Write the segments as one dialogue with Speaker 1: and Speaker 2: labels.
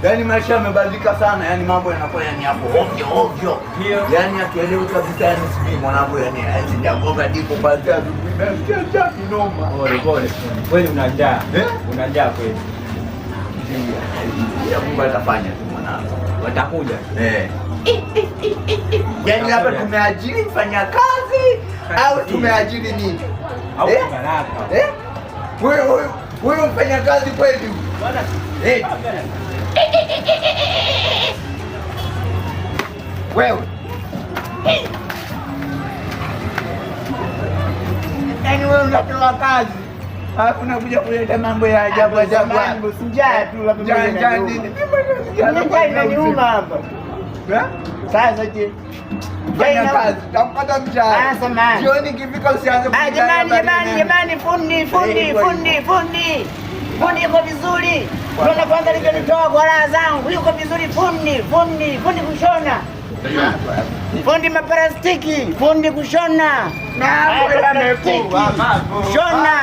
Speaker 1: Yaani maisha yamebadilika sana, yaani mambo yanakuwa yani hapo ovyo. Yaani hatuelewi kabisa, yaani sisi mwanangu, yaani sijagonga ndipo kwa tatu. Nimesikia kinoma.
Speaker 2: Pole. Kweli una njaa. Una njaa kweli.
Speaker 1: Ya Mungu atafanya tu mwanangu.
Speaker 2: Watakuja.
Speaker 1: Yaani hapa tumeajiri mfanyakazi au tumeajiri nini?
Speaker 2: Au baraka.
Speaker 1: Huyu mfanyakazi kweli?
Speaker 2: Bwana.
Speaker 1: Wewe. Yaani wewe unatoa kazi. Alafu unakuja kuleta mambo ya ajabu.
Speaker 3: Njaa tu la
Speaker 1: Njaa nini?
Speaker 3: Njaa inaniuma hapa. Sasa je?
Speaker 1: Fanya kazi, tampata mshahara.
Speaker 3: Samahani.
Speaker 1: Jioni ikifika usianze
Speaker 3: Jamani, fundi yuko vizuri. Ndio kwanza nilitoa kwa raha zangu. Yuko vizuri fundi kushona. Fundi maplastiki, fundi kushona. Shona.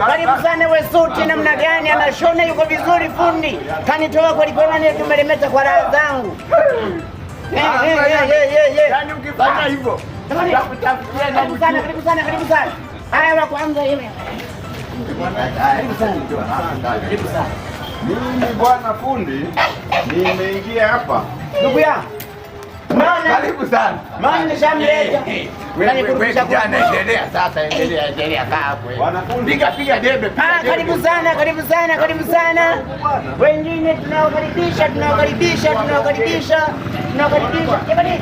Speaker 3: Karibu sana wewe, suti namna gani anashona, yuko vizuri fundi. Kanitoa kwa likona ni tumelemeta kwa raha zangu.
Speaker 1: Yaani ukifanya hivyo.
Speaker 3: Karibu sana. Haya wa kwanza hivi. Karibu sana.
Speaker 4: Mimi bwana fundi nimeingia hapa.
Speaker 3: Ndugu yangu.
Speaker 1: Karibu sana.
Speaker 3: Maana nishamleta.
Speaker 1: Wewe kijana, endelea kaa hapo. Piga debe.
Speaker 3: Karibu sana. Wengine tunawakaribisha. Jamani.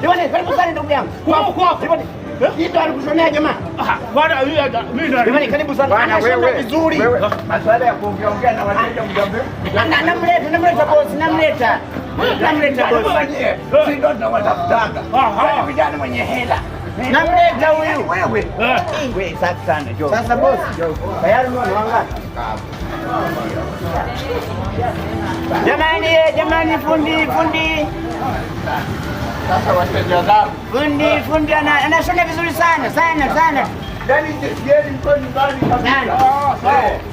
Speaker 3: Jamani, karibu sana ndugu yangu. Ndio alikushonea jamaa.
Speaker 5: Bwana mimi
Speaker 3: karibu sana. Anashona vizuri.
Speaker 1: Masuala ya kuongea na wateja mjambe.
Speaker 3: Namleta boss.
Speaker 1: Si ndo tunawatafutanga. Vijana mwenye hela.
Speaker 3: Namleta huyu.
Speaker 1: Wewe safi sana Joe.
Speaker 3: Sasa boss, tayari mwanangu. Jamani fundi.
Speaker 1: Sasa wateja zangu.
Speaker 3: Fundi anashona vizuri sana.
Speaker 1: Yaani jeni mko nyumbani kabisa.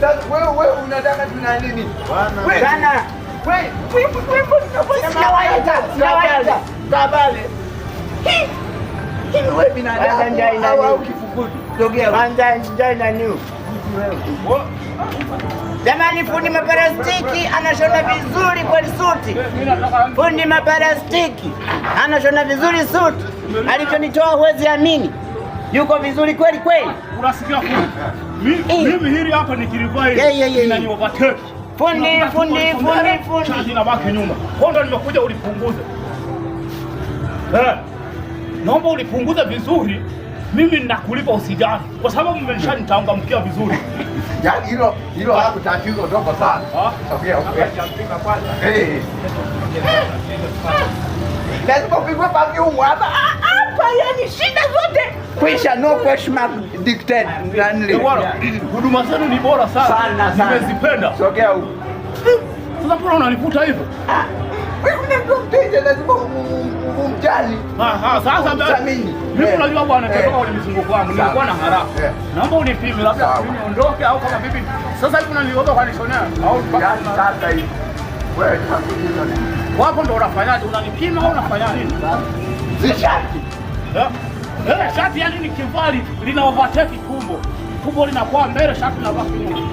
Speaker 1: Sasa wewe unataka tuna nini?
Speaker 3: Sana. Sinawaita.
Speaker 1: Tabale. Hivi wewe binadamu au kifukuti?
Speaker 3: Togea. Njai na niu. Jamani, fundi maplastiki anashona vizuri kweli suti. Fundi maplastiki anashona vizuri suti. Alichonitoa huwezi amini. Yuko vizuri kweli.
Speaker 5: unasikia fundi? Mimi hili hapa nikilivaa hili inaniovertake.
Speaker 3: Fundi.
Speaker 5: Chaji na baki nyuma. Kwanza nimekuja ulipunguze. Naomba ulipunguze vizuri. Mimi ninakulipa usijali. Kwa sababu mmenishanitangamkia vizuri.
Speaker 1: Yaani hilo hapo tatizo dogo sana. Sogea kwanza. Lazima upigwe perfume hapa. Hapa yani shida zote. Kwisha no question mark dictate.
Speaker 5: Huduma zenu ni bora sana. Nimezipenda.
Speaker 1: Sogea huko.
Speaker 5: Sasa mbona unanivuta hivyo?
Speaker 1: Wewe unajua mteja lazima umjali.
Speaker 5: Sasa mimi unajua bwana nitoka kwenye mzunguko wangu. Nilikuwa na haraka. Naomba unipime labda niondoke au kama bibi. Sasa hivi unaniomba kanishonea au
Speaker 1: sasa hivi. Wewe takuja nini?
Speaker 5: Wapo ndo unafanyaje? Unanipima au unafanya nini?
Speaker 1: Si shati.
Speaker 5: Shati yani ni kivali lina overtake tumbo. Tumbo linakuwa mbele, shati linabaki nyuma.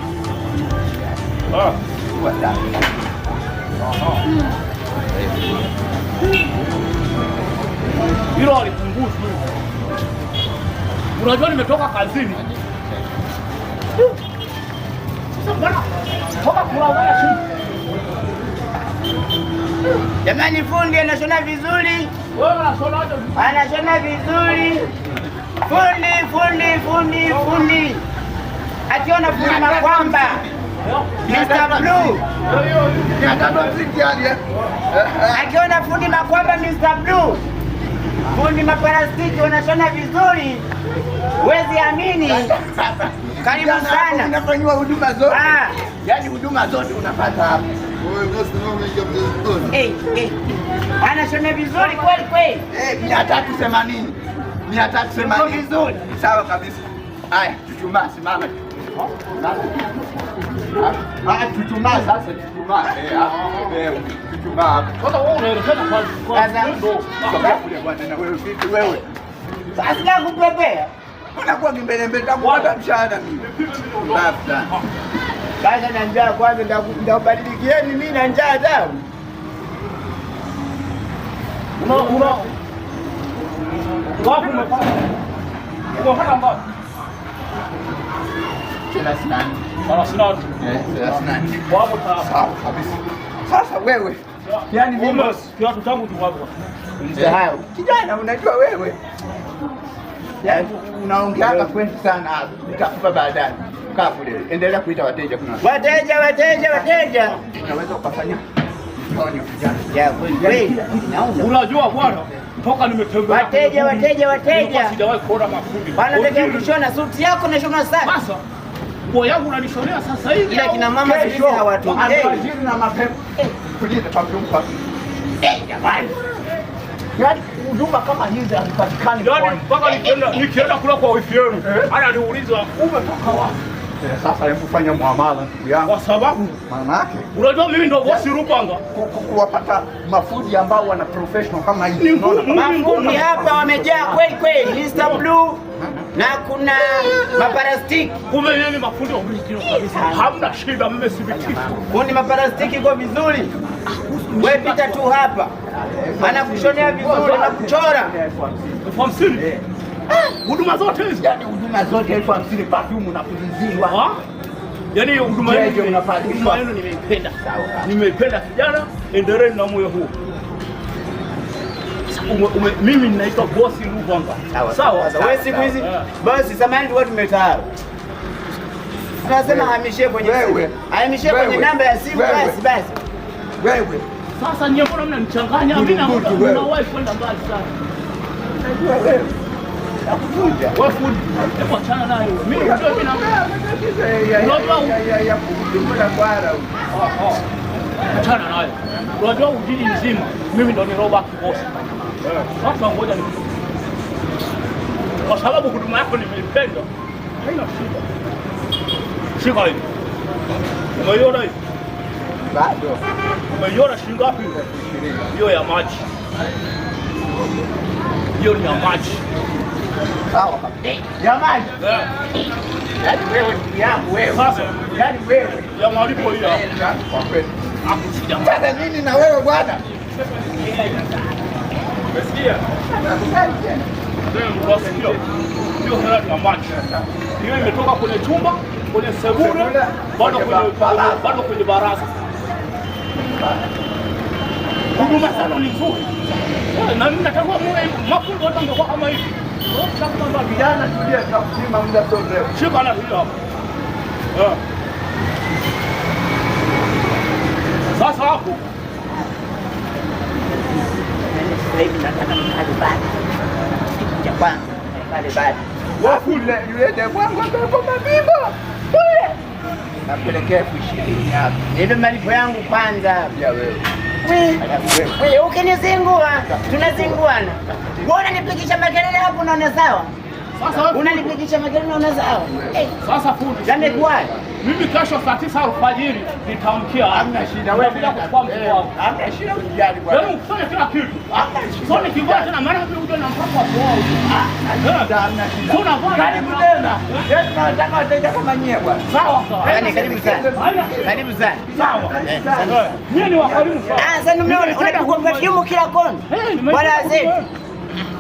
Speaker 5: Hilo alipunguza. Unajua nimetoka kazini. Sasa bwana, toka kulala chini.
Speaker 3: Jamani, fundi anashona vizuri.
Speaker 5: Wewe unashonaje?
Speaker 3: Anashona vizuri. Fundi. Akiona fundi makwamba. Mr. Blue. Akiona fundi makwamba Mr. Blue. Fundi maplastiki wanashona vizuri. Huwezi amini. Karibu sana.
Speaker 1: Unafanywa huduma zote. Yaani huduma zote unapata hapa.
Speaker 3: Anashona vizuri kweli kweli.
Speaker 1: 380. 380 vizuri. Sawa kabisa. Haya, chuchumaa simama. Chuchumaa sasa, chuchumaa. Chuchumaa.
Speaker 5: Sasa wewe unaelekeza kwa ndo.
Speaker 1: Wewe.
Speaker 3: Sasa nakupepea.
Speaker 1: Unakuwa kimbelembele takupa mshahara mimi. Basta.
Speaker 3: Sasa na njaa kwanza ndakubadilikieni mimi na njaa zangu.
Speaker 5: Una wapi umepata? Umepata ngapi?
Speaker 1: 38.
Speaker 5: 38. Wapo
Speaker 1: sawa kabisa. Sasa wewe, yani mimi
Speaker 5: kiatu changu tu hapo.
Speaker 3: Msahau.
Speaker 1: Kijana unajua wewe. Yaani unaongea kwenda sana hapo. Nitakupa baadaye. Kaa kule. Endelea kuita wateja kuna.
Speaker 3: Wateja.
Speaker 1: Unaweza ukafanya mfano kijana.
Speaker 3: Ya kweli.
Speaker 5: Unajua bwana, toka nimetembea.
Speaker 3: Wateja.
Speaker 5: Sijawahi kuona mafundi.
Speaker 3: Wanataka kushona suti yako na shona sana.
Speaker 5: Sasa nguo yangu unanishonea sasa hivi.
Speaker 3: Ila kina mama sisi hawatokei.
Speaker 1: Alfajiri na mapema. Kulia papumpa. Jamani. Yaani huduma kama hizi hazipatikani.
Speaker 5: Yaani mpaka nikienda kula kwa wifi yenu. Ananiuliza umetoka wapi?
Speaker 1: Sasa hebu fanya muamala ndugu yangu.
Speaker 5: Kwa sababu
Speaker 1: maana yake
Speaker 5: unajua mimi ndio bosi Rupanga.
Speaker 1: Kuwapata mafundi ambao wana professional kama hivi.
Speaker 3: Mafundi hapa wamejaa kweli kweli. Mr. Blue na kuna maparastiki.
Speaker 5: Kumbe yeye ni mafundi wa original kabisa. Hamna shida, mmesibitisha.
Speaker 3: Kundi maparastiki iko vizuri. Wewe pita tu hapa. Anakushonea vizuri na kuchora.
Speaker 5: 50. Huduma zote hizi.
Speaker 1: Yaani huduma zote 50 perfume na kuliziwa.
Speaker 5: Yaani huduma
Speaker 1: hiyo unafanya.
Speaker 5: Huduma yenu nimeipenda. Nimeipenda kijana, endeleeni na moyo huu. Mimi ninaitwa bosi Rupanga. Sawa.
Speaker 3: Wewe siku hizi bosi samani tu watu tumetaro. Tunasema hamishie kwenye simu. Hamishie kwenye namba ya simu basi.
Speaker 1: Wewe.
Speaker 5: Sasa nyie mbona mnanichanganya? Mimi nawahi kwenda mbali sana.
Speaker 1: Unajua wewe. Nakuvuja.
Speaker 5: Wewe fundi. Hebu achana nayo. Mimi ndio mimi
Speaker 1: ya kutumia kwara.
Speaker 5: Achana nayo. Unajua ujiji mzima mimi ndo ni Robert bosi. Sasa ngoja ni kwa sababu huduma yako nimeipenda. Haina shida. Shika hivi. Umeiona hivi?
Speaker 1: Bado.
Speaker 5: Umeiona shilingi ngapi? Hiyo ya maji. Hiyo ni ya maji.
Speaker 1: Sawa kabisa. Ya maji. Yaani wewe ndugu yangu wewe.
Speaker 5: Sasa
Speaker 1: yaani wewe
Speaker 5: ya malipo hiyo
Speaker 1: kwa kweli.
Speaker 5: Hakusija.
Speaker 1: Sasa nini na wewe bwana?
Speaker 5: Umesikia? Ndio unasikia. Hiyo hela ya maji. Hiyo imetoka kwenye chumba, kwenye sebule, bado kwenye baraza. Huduma sana ni nzuri. Na mimi nataka muwe mafundi wote ndio kama hivi.
Speaker 1: Vijana tulia tutakupima muda sio mrefu.
Speaker 5: Shika na hilo hapo. Sasa hapo.
Speaker 3: Hivi nataka nikale bado. Ya kwanza nikale bado.
Speaker 1: Wafule yule bwangu kwa mabimbo. Kule. Napelekea 20 hapa.
Speaker 3: Ndio malipo yangu kwanza.
Speaker 1: Ya wewe.
Speaker 3: Wewe ukinizingua tunazinguana. Wewe unanipigisha makelele hapo unaona sawa?
Speaker 5: Sasa
Speaker 3: unanipigisha makelele unaona sawa?
Speaker 5: Sasa fundi.
Speaker 3: Yamekuwa.
Speaker 5: Mimi kesho saa 9 alfajiri nitamkia.
Speaker 1: Hamna shida wewe
Speaker 5: bila kuchukua mzigo wangu.
Speaker 1: Hamna shida usijali bwana.
Speaker 5: Yaani ufanye kila kitu.
Speaker 1: Hamna shida.
Speaker 5: Sio nikigoa tena maana mimi uje na mpango wa kuoa.
Speaker 1: Hamna shida.
Speaker 5: Kuna bwana.
Speaker 1: Karibu tena. Yesu tunataka wateja kama nyie bwana.
Speaker 5: Sawa sawa.
Speaker 3: Yaani karibu sana. Karibu sana.
Speaker 5: Sawa. Nyinyi ni wakarimu sana.
Speaker 3: Sasa unachukua perfume kila kona. Wala zetu.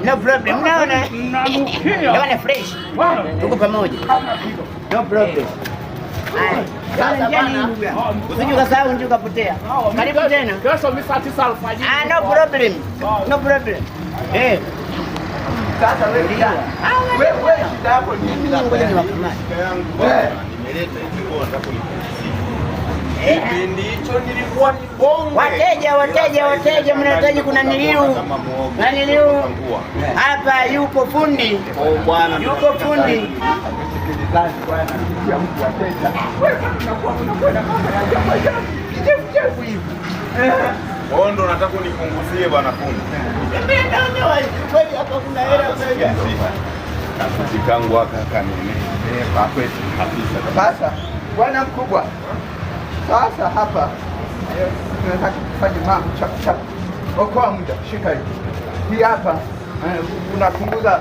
Speaker 3: No problem. Unaona?
Speaker 5: Nanukia.
Speaker 3: Naona fresh. Tuko pamoja. No problem. Sasa bana, usije ukasahau nje ukapotea. Karibu tena.
Speaker 5: Kesho mimi saa 9 alfajiri.
Speaker 3: No problem. No problem.
Speaker 1: Sasa wewe shida yako ni nini?
Speaker 3: Ngoja niwakamate.
Speaker 1: Nimeleta hicho hapo. Kipindi hicho nilikuwa ni bonge.
Speaker 3: Wateja mnahitaji kuna niliu. Na niliu. Hapa yupo fundi.
Speaker 1: Bwana
Speaker 3: Yupo fundi.
Speaker 1: Bwana, ya mtu wateja. Wewe unakuwa unakwenda kama ya jamaa. chefu hivi.
Speaker 4: Wewe ndo unataka unipunguzie bwana fundi.
Speaker 1: Mimi naona kweli hapa kuna hela kweli.
Speaker 4: Kakangu haka kanene.
Speaker 1: Kwa kweli kabisa. Sasa bwana mkubwa. Sasa hapa tunataka kufanya mambo chap chap. Okoa muda, shika hii. Hii hapa unapunguza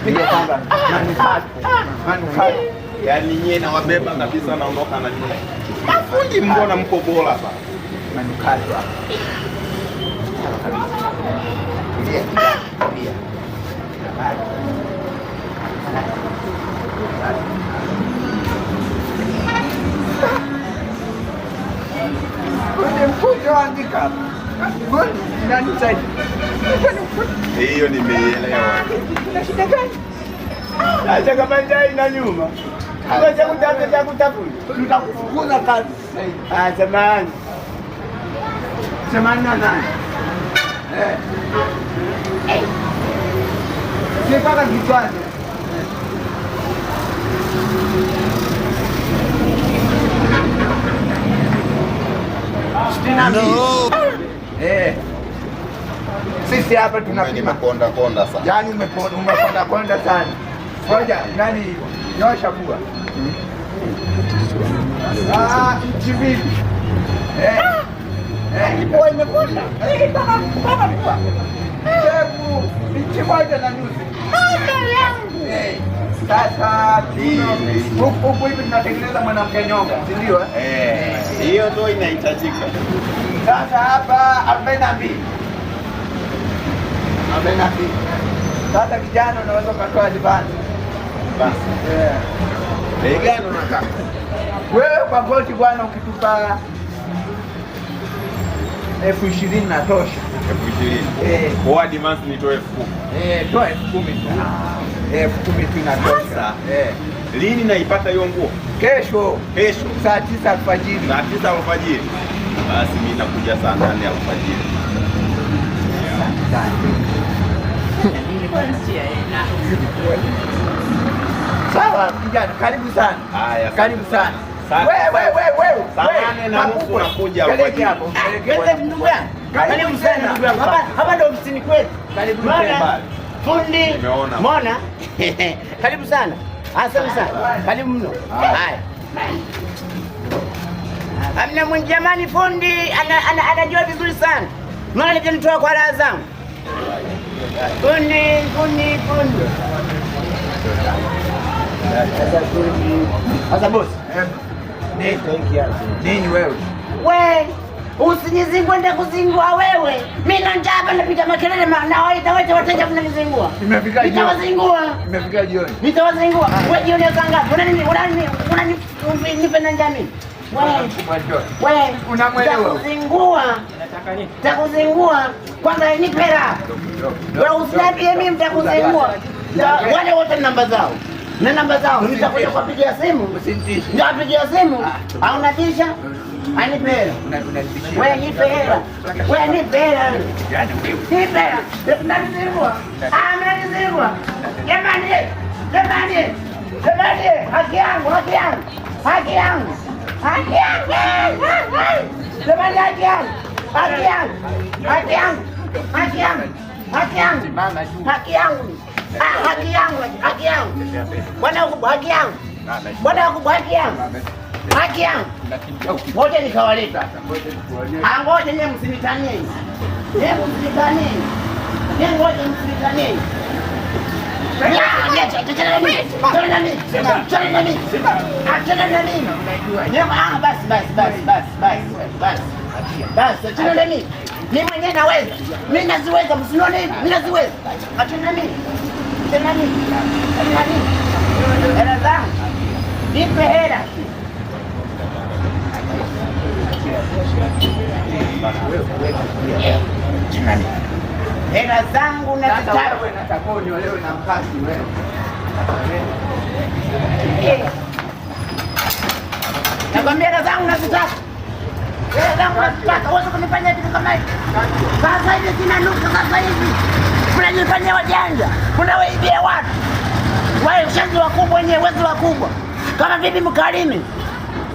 Speaker 1: ndio kwamba manukato.
Speaker 4: Yaani nyie na wabeba kabisa naondoka na nyie. Mafundi mbona mko bora hapa?
Speaker 1: Manukato hapa. Ndio. Ndio. Mkujo andika. Nani zaidi?
Speaker 4: Hiyo nimeielewa.
Speaker 1: Kuna shida gani? Acha kama njai na nyuma. Acha kutafuta. Tutakufukuza kazi. Jamani. Jamani nani? Sipaka kichwani. Sisi hapa tunapima
Speaker 4: konda sana.
Speaker 1: Yaani umekonda sana. Ngoja nani nyosha bua. Nchi vipi? Bua imekonda. Kama bua. Chefu nchi moja na nusu. Sasa huku hivi tunatengeneza mwanamke nyonga, si ndio?
Speaker 4: Hiyo ndio inahitajika.
Speaker 1: Sasa hapa 42. Sasa kijana unaweza kutoa advance.
Speaker 4: Basi. Bei gani unataka?
Speaker 1: Wewe kwa goti bwana ukitupa 20,000 na tosha.
Speaker 4: 20,000. Kwa advance nitoe 10,000.
Speaker 1: Toa 10,000 tu. 10,000 tu inatosha.
Speaker 4: Lini naipata hiyo nguo?
Speaker 1: Kesho saa 9 alfajiri.
Speaker 4: Saa 9 alfajiri. Basi mimi nakuja saa 8 alfajiri.
Speaker 1: Sawa kijana, karibu sana.
Speaker 4: Haya,
Speaker 1: karibu sana. Wewe.
Speaker 4: Saa 8:30 nakuja
Speaker 1: alfajiri. Ndugu yangu. Karibu sana ndugu yangu. Hapa ndio ofisini kwetu. Karibu sana. Fundi. Umeona? Karibu sana. Asante sana. Karibu mno. Haya. Amna mwingi jamani, fundi anajua vizuri sana. Maana nilitoa kwa raha zangu. Fundi. Sasa boss. Nini wewe? Usinizingwe nda kuzingua wewe. Mimi na njaa hapa napita makelele na waita wateja mnanizingua. Nitawazingua. Imefika jioni. Nitawazingua. Wewe jioni ya saa ngapi? Unanipa na njaa mimi. Wewe unamwelewa. Nitakuzingua. Kwanza nipe hela. Wewe usinipie mimi nitakuzingua. Wale wote namba zao. Na namba zao nitakuja kupigia simu. Usinitishe. Nitapigia simu. Au unatisha? Anipe hela. Wewe nipe hela. Nipe hela. Mnanizingua. Mnanizingua. Jamani. Haki yangu. Jamani, haki yangu. Ngoja nikawaleta. Ngoja nyie msinitanie. Basi. Mimi mwenyewe naweza. Mimi naziweza, msione hivi. Mimi naziweza. Achana mimi. Hela zangu. Nipe hela. Hela zangu nazitaka. Wewe nataka uniolewe na mkasi wewe. Nakwambia hela zangu nazitaka. Wewe kunifanya kitu kama hivi. Sasa hivi sina nusu sasa hivi. Mnajifanyia wajanja. Mnawaibia watu. Wao shanzi wakubwa wenyewe, wezi wakubwa. Kama vipi mkalimi?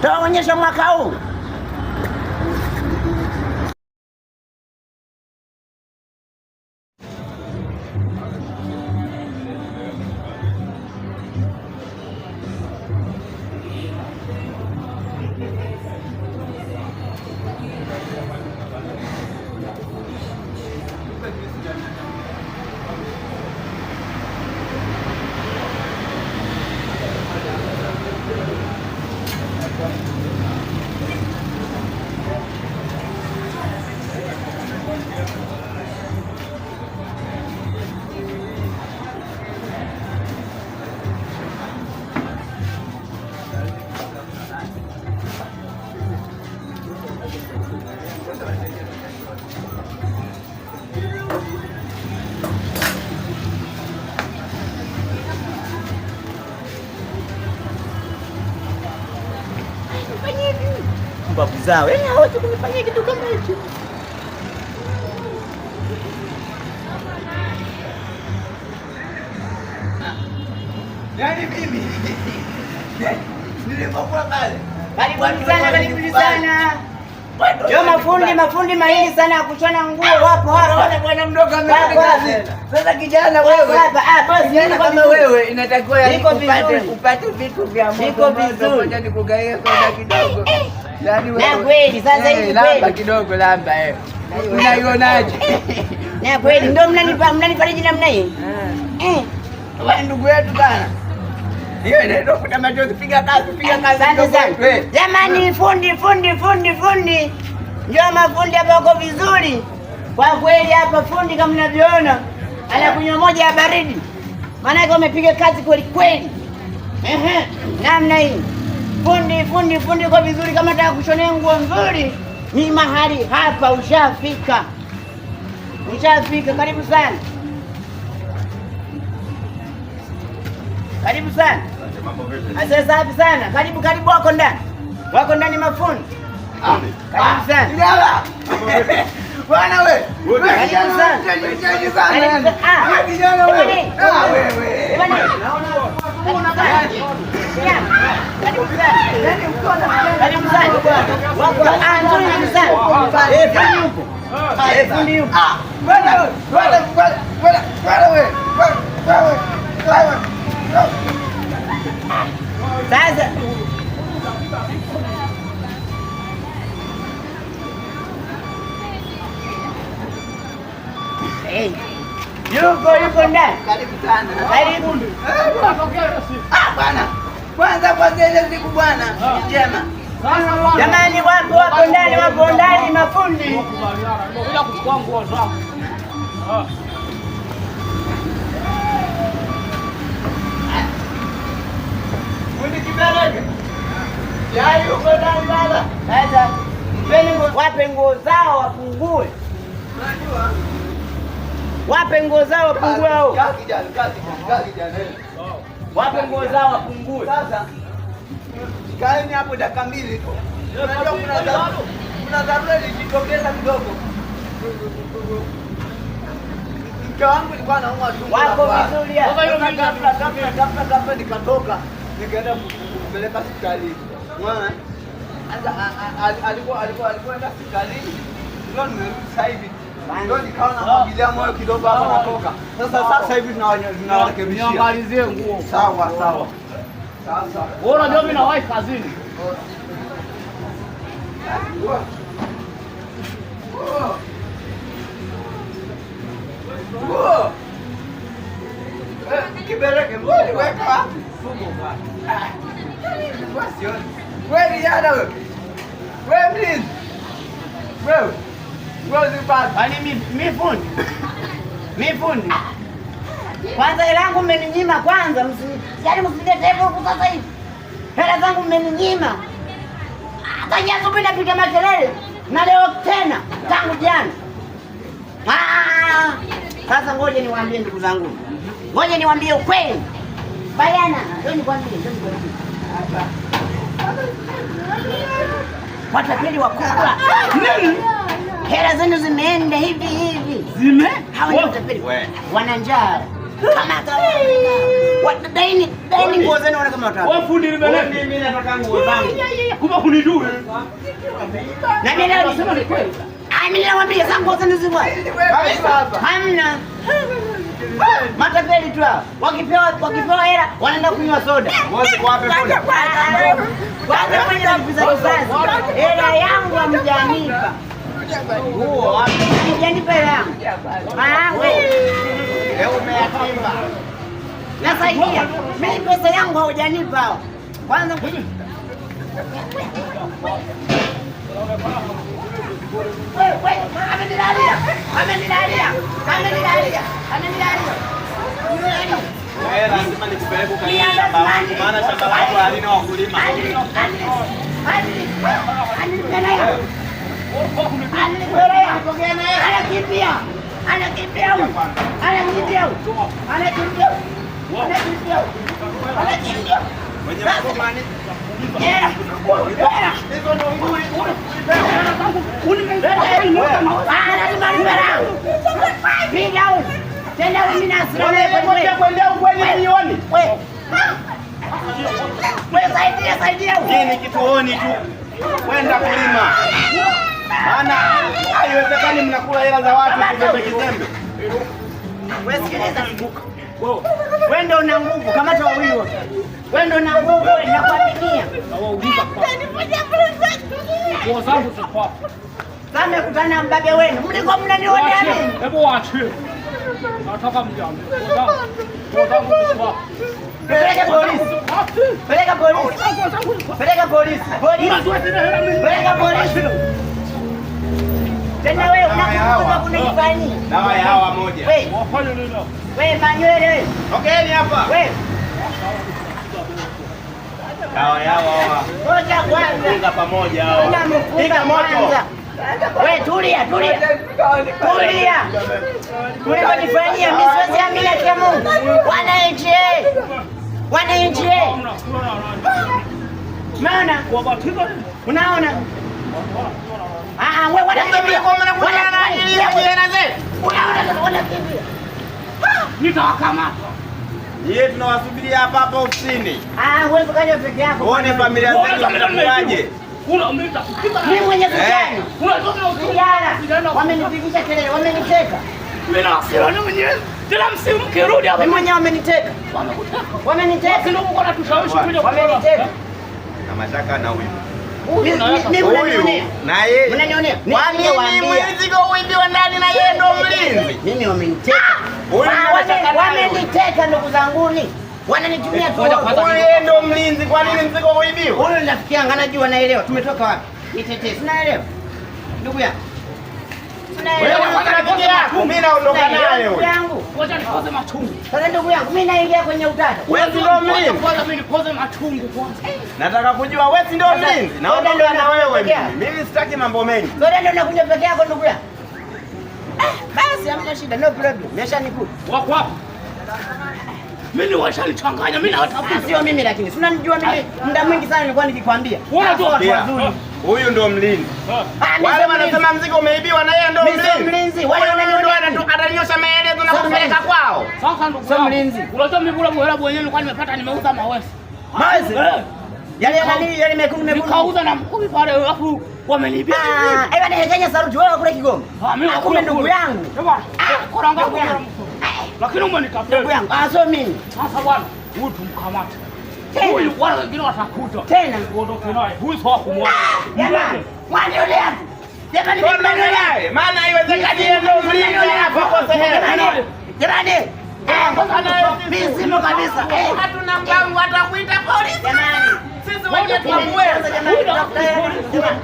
Speaker 1: Tawaonyesha mwaka huu. Babu zao hawezi kunifanyia kitu kama hicho.
Speaker 3: Yaani mimi nilipokuwa pale. Karibuni sana. Yo mafundi mahiri sana ya kushona nguo wapo hapa.
Speaker 1: Bwana mdogo ameenda. Sasa kijana wewe.
Speaker 3: Basi
Speaker 1: kama wewe inatakiwa
Speaker 3: upate
Speaker 1: vitu vya moto.
Speaker 3: Niko vizuri.
Speaker 1: Ngoja nikugaie soda kidogo. Yaani wewe.
Speaker 3: Na kweli sasa hivi
Speaker 1: lamba kidogo lamba unaionaje?
Speaker 3: Na kweli ndio mnanifariji namna hii.
Speaker 1: Wewe ndugu yetu bana. Hiyo ndio kutamaje kupiga kazi
Speaker 3: Jamani fundi. Ndio mafundi hapa wako vizuri. Kwa kweli hapa fundi kama mnavyoona anakunywa moja ya baridi. Maana yake wamepiga kazi kweli. Namna hii. Fundi kwa vizuri kama nataka kushonea nguo nzuri. Ni mahali hapa ushafika. Karibu sana. Asante safi sana. Karibu wako ndani mafundi. Karibu sana.
Speaker 1: Bwana wewe.
Speaker 3: Karibu sana.
Speaker 1: Kijana wewe. Wewe.
Speaker 3: Karibu sana. Wako nzuri kabisa. Fundi yupo. Sasa yuko ndani.
Speaker 1: Karibu sana.
Speaker 3: Karibu.
Speaker 1: Bwana. Kwanza ile siku bwana. Njema.
Speaker 3: Jamani wapo ndani mafundi.
Speaker 5: Ngoja kuchukua nguo zangu.
Speaker 1: Fundi Kiberege. Yai uko ndani baba.
Speaker 3: Sasa wape nguo zao wapungue.
Speaker 1: Unajua?
Speaker 3: Wape nguo zao wapungue hao.
Speaker 1: Kazi kijana.
Speaker 3: Wape nguo zao wapungue.
Speaker 1: Sasa kaeni hapo dakika mbili tu. Unajua kuna dharura ilijitokeza kidogo. Mke wangu alikuwa anaumwa tumbo.
Speaker 3: Wako vizuri hapa.
Speaker 1: Ghafla nikatoka nikaenda kupeleka hospitali. Unaona? Sasa alikuwa enda hospitalini. Ndio nimerudi sasa hivi. Ndio nikaona mwagilia moyo kidogo hapo natoka. Sasa hivi tunawarekebishia.
Speaker 5: Niangalizie nguo.
Speaker 1: Sawa. Sasa.
Speaker 5: Wewe unajua mimi nawahi kazini.
Speaker 1: Kiberege mbona weka wapi? Wewe jana wewe. Wewe mlinzi. Wewe zipata.
Speaker 3: Kwani mimi fundi. Kwanza hela yangu mmeninyima kwanza, yaani msilete huko sasa hivi. Hela zangu mmeninyima. Hata nyazo bila piga makelele. Na leo tena tangu jana. Sasa ngoja niwaambie ndugu zangu. Ngoja niwaambie ukweli. Bayana, ndio nikwambie. Watapeli wakubwa. Hela zenu zimeenda hivi. Hawa ni watapeli. Wana njaa. Kamata. Daini nguo zenu wana kama watatu.
Speaker 5: Wewe fundi nimeleta.
Speaker 4: Mimi nataka nguo zangu.
Speaker 5: Kumbe kunijui.
Speaker 3: Na mimi leo nasema ni kweli. Mimi nawaambia zangu nguo zenu zibwa. Hamna. Matapeli tu hao. Wakipewa hela wanaenda kunywa soda.
Speaker 4: Wote kwa wapi soda?
Speaker 3: Kwanza kwenye kupiza kisasi. Hela yangu hamjanipa. Hamjanipa hela yangu.
Speaker 1: Leo umeyatimba.
Speaker 3: Nasaidia. Mimi pesa yangu haujanipa. Kwanza
Speaker 4: Lazima nikupeleke kwenye shamba langu, maana shamba langu halina wakulima. Hii ni kituoni tu kwenda kulima, maana haiwezekani mnakula hela za watu kizembe.
Speaker 3: wewe sikiliza, wewe ndio una nguvu, kamata wawili wote. Wewe ndio una nguvu, nakuaminia.
Speaker 5: Nguo zangu ziko hapa.
Speaker 3: Sasa mekutana na mbabe wenu, mlikuwa mnanionea mimi.
Speaker 5: Hebu waachie. Nataka mjambe. Nguo zangu ziko hapa.
Speaker 3: Peleka polisi. Peleka polisi. Peleka polisi. Peleka polisi. Tena wewe unakuja kunifanyia.
Speaker 4: Dawa ya hawa moja.
Speaker 3: Wewe,
Speaker 5: Wafanye nini?
Speaker 3: wewe manywele wewe.
Speaker 4: Okeni hapa.
Speaker 3: Wewe,
Speaker 4: Dawa ya hawa.
Speaker 3: ngoja kwanza.
Speaker 4: Funga pamoja hawa.
Speaker 3: Unamfunga kwanza. Wewe tulia. Ulivyonifanyia mimi siwezi amini kwa Mungu. Wananchi. Unaona?
Speaker 5: Kuwabatiza nini?
Speaker 3: Unaona? Wewe wanakimbia. Wanakimbia.
Speaker 5: Nitawakamata.
Speaker 4: Yeye tunawasubiria hapa ofisini.
Speaker 3: Huwezi kaja peke yako.
Speaker 4: Uone familia zenu zinakuaje.
Speaker 3: Mimi mwenye vijana. Vijana wamenipigisha kelele, wameniteka.
Speaker 5: Mimi na hasira ni mwenyewe. Kila msimu mkirudi hapa
Speaker 3: Mimi mwenyewe wameniteka. Wameniteka.
Speaker 5: ndio mko natushawishi kuja
Speaker 3: Wameniteka.
Speaker 4: Na mashaka na huyu.
Speaker 3: Mimi unanionea.
Speaker 4: Na yeye.
Speaker 3: Unanionea.
Speaker 4: Kwa nini mwizi kwa uibiwa ndani na yeye ndo mlinzi?
Speaker 3: Mimi wameniteka.
Speaker 4: Huyu
Speaker 3: Wameniteka ndugu zanguni. Wananitumia tu.
Speaker 4: yeye ndo mlinzi, kwa nini mzigo uibiwa?
Speaker 3: Huyu ni rafiki yangu anajua, naelewa. Tumetoka wapi? Nitetee. Sinaelewa. Ndugu yangu.
Speaker 4: Wewe ni rafiki yako, mimi naondoka naye huyu.
Speaker 5: Ngoja nikoze machungu.
Speaker 3: Sasa ndugu yangu, mimi naingia kwenye utata.
Speaker 4: Wewe ndo mlinzi.
Speaker 5: Kwanza mimi nikoze machungu kwanza.
Speaker 4: Nataka kujua wewe ndo mlinzi. Naondoka na wewe mimi. Mimi sitaki mambo mengi.
Speaker 3: Soda ndio nakunywa peke yako ndugu yangu. Basi hamna shida, no problem. Nimeshanikuta.
Speaker 5: Wako hapa. Mimi washanichanganya, mimi nawatafuta.
Speaker 3: Sio mimi lakini. Si unanijua mimi muda mwingi sana nilikuwa nikikwambia.
Speaker 5: Unajua
Speaker 3: watu wazuri.
Speaker 4: Huyu ndo mlinzi. Wale wanasema mzigo umeibiwa na yeye ndo
Speaker 3: Mimi sio
Speaker 4: mlinzi.
Speaker 3: mlinzi. Wale wananiona
Speaker 4: Atanyosha maelezo na kupeleka kwao.
Speaker 5: Sasa ndugu
Speaker 3: Sio
Speaker 5: yangu.
Speaker 3: mlinzi.
Speaker 5: Unajua mimi kula buhera bwenyewe nilikuwa nimepata nimeuza mawesi.
Speaker 3: Mawezi. Yale nani yale mekundu.
Speaker 5: Nikauza na mkumi pale alafu wamenibia.
Speaker 3: Ewa ni Kenya saruti wewe kule Kigoma.
Speaker 5: Mimi
Speaker 3: Kumbe ndugu yangu.
Speaker 5: Koranga yangu. Lakini umenikapea.
Speaker 3: Ndugu yangu. Sio mimi.
Speaker 5: Sasa bwana, huyu tumkamate.
Speaker 3: Tena.
Speaker 5: Huyu wale wengine watakuta.
Speaker 3: Tena.
Speaker 5: Uondoke naye. Huyu sio kumwacha.
Speaker 3: Jamani, mwani yule hapo. Jamani,
Speaker 4: Naye, maana haiwezekani yeye ndo mlinzi hapa kwa sehemu.
Speaker 3: Jamani. Mimi simo kabisa.
Speaker 4: Hatuna mpango atakuita polisi.
Speaker 3: Jamani.
Speaker 4: Sisi wenyewe tunamweza.
Speaker 3: Jamani.